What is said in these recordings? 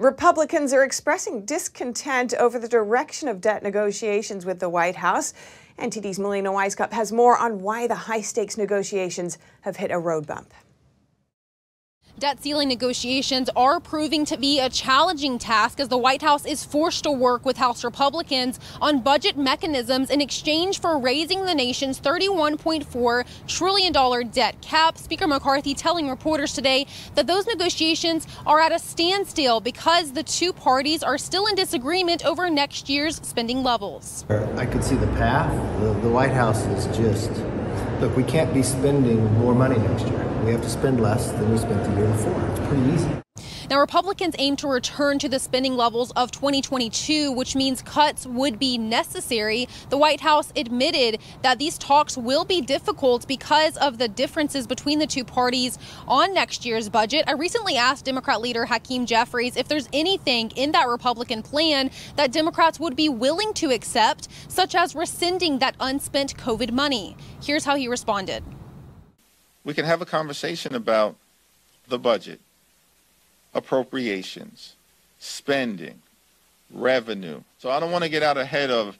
Republicans are expressing discontent over the direction of debt negotiations with the White House. NTD's Melina Weisskopf has more on why the high-stakes negotiations have hit a road bump. Debt ceiling negotiations are proving to be a challenging task as the White House is forced to work with House Republicans on budget mechanisms in exchange for raising the nation's $31.4 trillion debt cap. Speaker McCarthy telling reporters today that those negotiations are at a standstill because the two parties are still in disagreement over next year's spending levels. I could see the path. The White House is just, look, we can't be spending more money next year. We have to spend less than we spent the year before. It's pretty easy. Now, Republicans aim to return to the spending levels of 2022, which means cuts would be necessary. The White House admitted that these talks will be difficult because of the differences between the two parties on next year's budget. I recently asked Democrat leader Hakeem Jeffries if there's anything in that Republican plan that Democrats would be willing to accept, such as rescinding that unspent COVID money. Here's how he responded. We can have a conversation about the budget, appropriations, spending, revenue. So I don't want to get out ahead of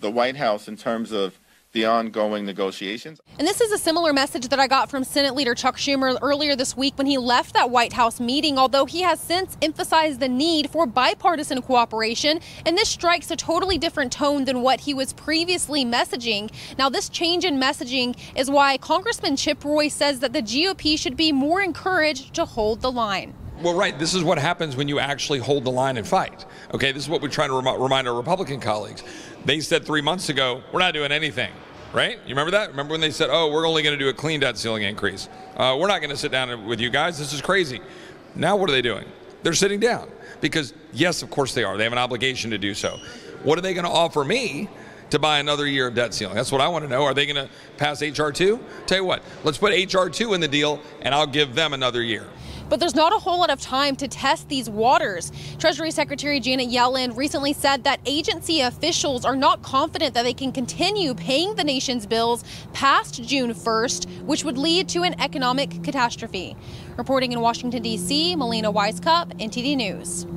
the White House in terms of the ongoing negotiations. And this is a similar message that I got from Senate Leader Chuck Schumer earlier this week when he left that White House meeting, although he has since emphasized the need for bipartisan cooperation. And this strikes a totally different tone than what he was previously messaging. Now, this change in messaging is why Congressman Chip Roy says that the GOP should be more encouraged to hold the line. Well, right. This is what happens when you actually hold the line and fight. Okay, this is what we're trying to remind our Republican colleagues. They said 3 months ago, we're not doing anything, right? You remember that? Remember when they said, oh, we're only going to do a clean debt ceiling increase. We're not going to sit down with you guys. This is crazy. Now what are they doing? They're sitting down because, yes, of course they are. They have an obligation to do so. What are they going to offer me to buy another year of debt ceiling? That's what I want to know. Are they going to pass H.R. 2? Tell you what, let's put H.R. 2 in the deal, and I'll give them another year. But there's not a whole lot of time to test these waters. Treasury Secretary Janet Yellen recently said that agency officials are not confident that they can continue paying the nation's bills past June 1st, which would lead to an economic catastrophe. Reporting in Washington, D.C., Melina Weisskopf, NTD News.